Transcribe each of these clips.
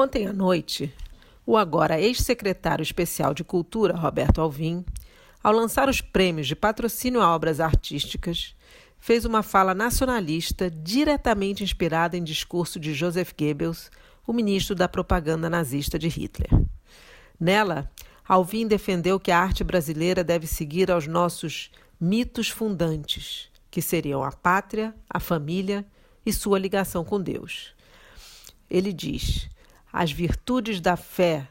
Ontem à noite, o agora ex-secretário especial de Cultura, Roberto Alvim, ao lançar os prêmios de patrocínio a obras artísticas, fez uma fala nacionalista diretamente inspirada em discurso de Joseph Goebbels, o ministro da propaganda nazista de Hitler. Nela, Alvim defendeu que a arte brasileira deve seguir aos nossos mitos fundantes, que seriam a pátria, a família e sua ligação com Deus. Ele diz: as virtudes da fé,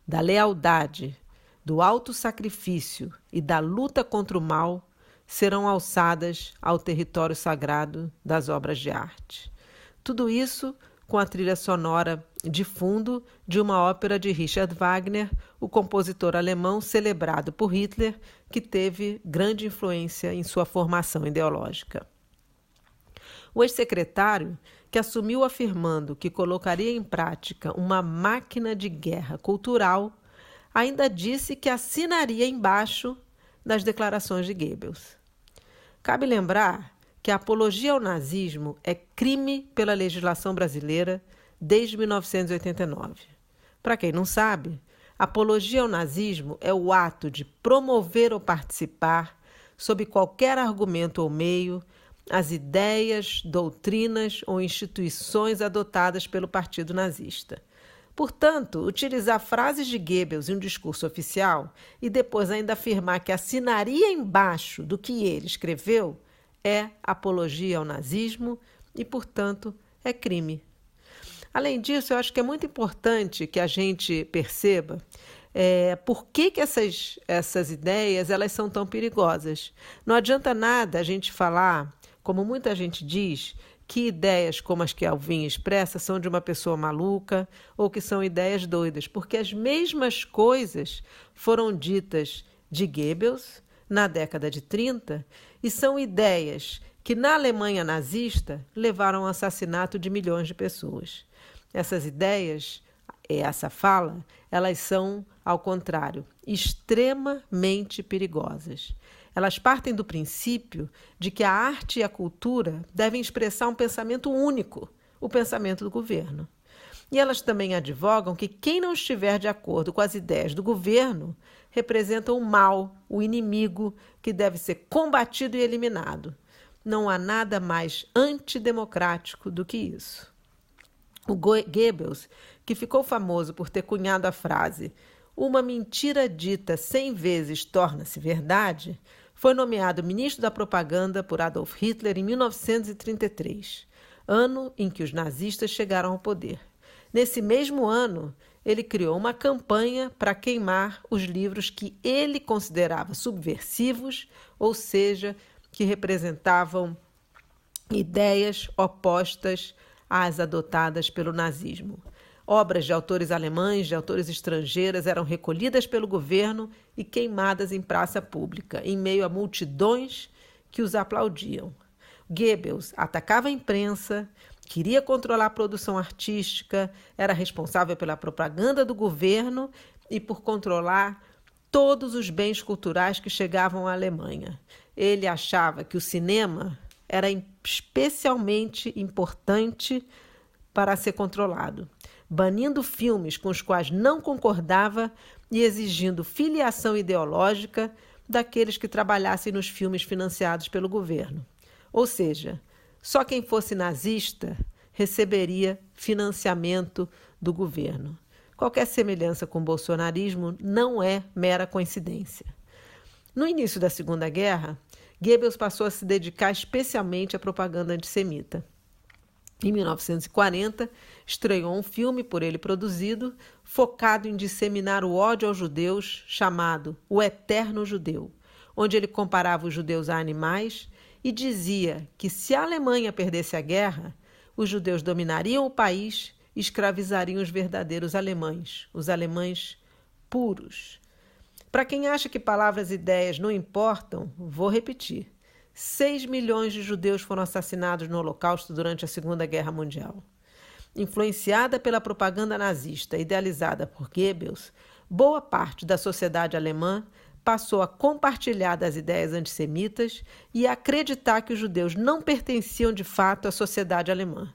da lealdade, do autossacrifício e da luta contra o mal serão alçadas ao território sagrado das obras de arte. Tudo isso com a trilha sonora de fundo de uma ópera de Richard Wagner, o compositor alemão celebrado por Hitler, que teve grande influência em sua formação ideológica. O ex-secretário, que assumiu afirmando que colocaria em prática uma máquina de guerra cultural, ainda disse que assinaria embaixo das declarações de Goebbels. Cabe lembrar que a apologia ao nazismo é crime pela legislação brasileira desde 1989. Para quem não sabe, apologia ao nazismo é o ato de promover ou participar, sob qualquer argumento ou meio, as ideias, doutrinas ou instituições adotadas pelo partido nazista. Portanto, utilizar frases de Goebbels em um discurso oficial e depois ainda afirmar que assinaria embaixo do que ele escreveu é apologia ao nazismo e, portanto, é crime. Além disso, eu acho que é muito importante que a gente perceba por que essas ideias elas são tão perigosas. Não adianta nada a gente falar, como muita gente diz, que ideias como as que Alvim expressa são de uma pessoa maluca ou que são ideias doidas, porque as mesmas coisas foram ditas de Goebbels na década de 30 e são ideias que na Alemanha nazista levaram ao assassinato de milhões de pessoas. Essas ideias, essa fala, elas são, ao contrário, extremamente perigosas. Elas partem do princípio de que a arte e a cultura devem expressar um pensamento único, o pensamento do governo. E elas também advogam que quem não estiver de acordo com as ideias do governo representa o mal, o inimigo, que deve ser combatido e eliminado. Não há nada mais antidemocrático do que isso. O Goebbels, que ficou famoso por ter cunhado a frase "uma mentira dita 100 vezes torna-se verdade", foi nomeado ministro da propaganda por Adolf Hitler em 1933, ano em que os nazistas chegaram ao poder. Nesse mesmo ano, ele criou uma campanha para queimar os livros que ele considerava subversivos, ou seja, que representavam ideias opostas às adotadas pelo nazismo. Obras de autores alemães, de autores estrangeiras, eram recolhidas pelo governo e queimadas em praça pública, em meio a multidões que os aplaudiam. Goebbels atacava a imprensa, queria controlar a produção artística, era responsável pela propaganda do governo e por controlar todos os bens culturais que chegavam à Alemanha. Ele achava que o cinema era especialmente importante para ser controlado, banindo filmes com os quais não concordava e exigindo filiação ideológica daqueles que trabalhassem nos filmes financiados pelo governo. Ou seja, só quem fosse nazista receberia financiamento do governo. Qualquer semelhança com o bolsonarismo não é mera coincidência. No início da Segunda Guerra, Goebbels passou a se dedicar especialmente à propaganda antissemita. Em 1940, estreou um filme por ele produzido, focado em disseminar o ódio aos judeus, chamado O Eterno Judeu, onde ele comparava os judeus a animais e dizia que se a Alemanha perdesse a guerra, os judeus dominariam o país e escravizariam os verdadeiros alemães, os alemães puros. Para quem acha que palavras e ideias não importam, vou repetir. 6 milhões de judeus foram assassinados no Holocausto durante a Segunda Guerra Mundial. Influenciada pela propaganda nazista idealizada por Goebbels, boa parte da sociedade alemã passou a compartilhar das ideias antissemitas e a acreditar que os judeus não pertenciam de fato à sociedade alemã.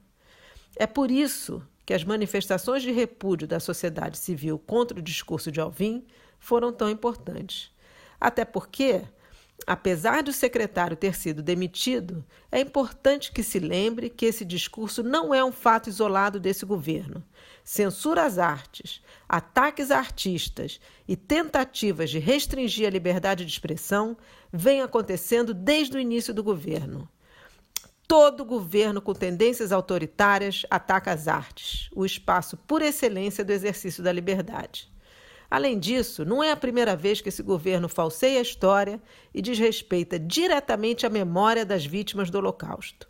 É por isso que as manifestações de repúdio da sociedade civil contra o discurso de Alvim foram tão importantes. Até porque, apesar do secretário ter sido demitido, é importante que se lembre que esse discurso não é um fato isolado desse governo. Censura às artes, ataques a artistas e tentativas de restringir a liberdade de expressão vêm acontecendo desde o início do governo. Todo governo com tendências autoritárias ataca as artes, o espaço por excelência do exercício da liberdade. Além disso, não é a primeira vez que esse governo falseia a história e desrespeita diretamente a memória das vítimas do Holocausto.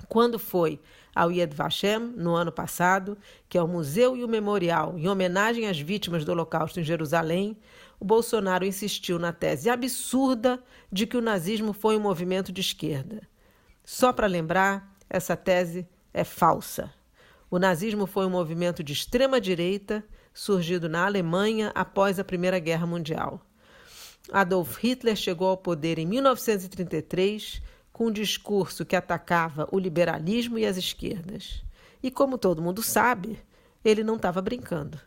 Quando foi ao Yad Vashem, no ano passado, que é o museu e o memorial em homenagem às vítimas do Holocausto em Jerusalém, o Bolsonaro insistiu na tese absurda de que o nazismo foi um movimento de esquerda. Só para lembrar, essa tese é falsa. O nazismo foi um movimento de extrema-direita surgido na Alemanha após a Primeira Guerra Mundial. Adolf Hitler chegou ao poder em 1933 com um discurso que atacava o liberalismo e as esquerdas. E como todo mundo sabe, ele não estava brincando.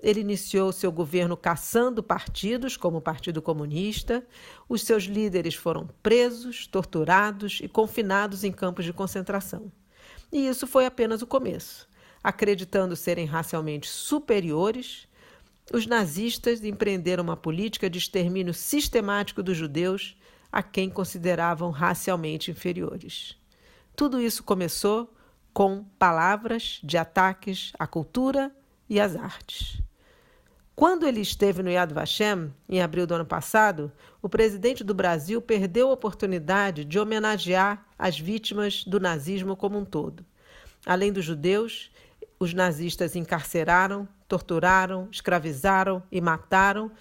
Ele iniciou seu governo caçando partidos, como o Partido Comunista. Os seus líderes foram presos, torturados e confinados em campos de concentração. E isso foi apenas o começo. Acreditando serem racialmente superiores, os nazistas empreenderam uma política de extermínio sistemático dos judeus a quem consideravam racialmente inferiores. Tudo isso começou com palavras de ataques à cultura e às artes. Quando ele esteve no Yad Vashem, em abril do ano passado, o presidente do Brasil perdeu a oportunidade de homenagear as vítimas do nazismo como um todo. Além dos judeus, os nazistas encarceraram, torturaram, escravizaram e mataram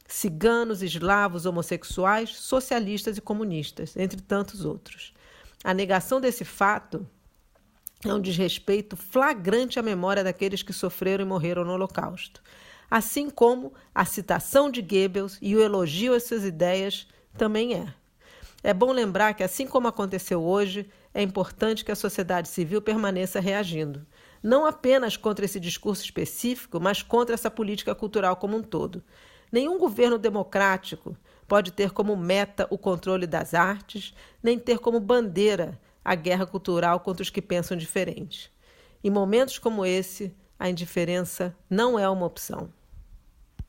ciganos, eslavos, homossexuais, socialistas e comunistas, entre tantos outros. A negação desse fato é um desrespeito flagrante à memória daqueles que sofreram e morreram no Holocausto, assim como a citação de Goebbels e o elogio às suas ideias também é. É bom lembrar que, assim como aconteceu hoje, é importante que a sociedade civil permaneça reagindo, não apenas contra esse discurso específico, mas contra essa política cultural como um todo. Nenhum governo democrático pode ter como meta o controle das artes, nem ter como bandeira a guerra cultural contra os que pensam diferente. Em momentos como esse, a indiferença não é uma opção.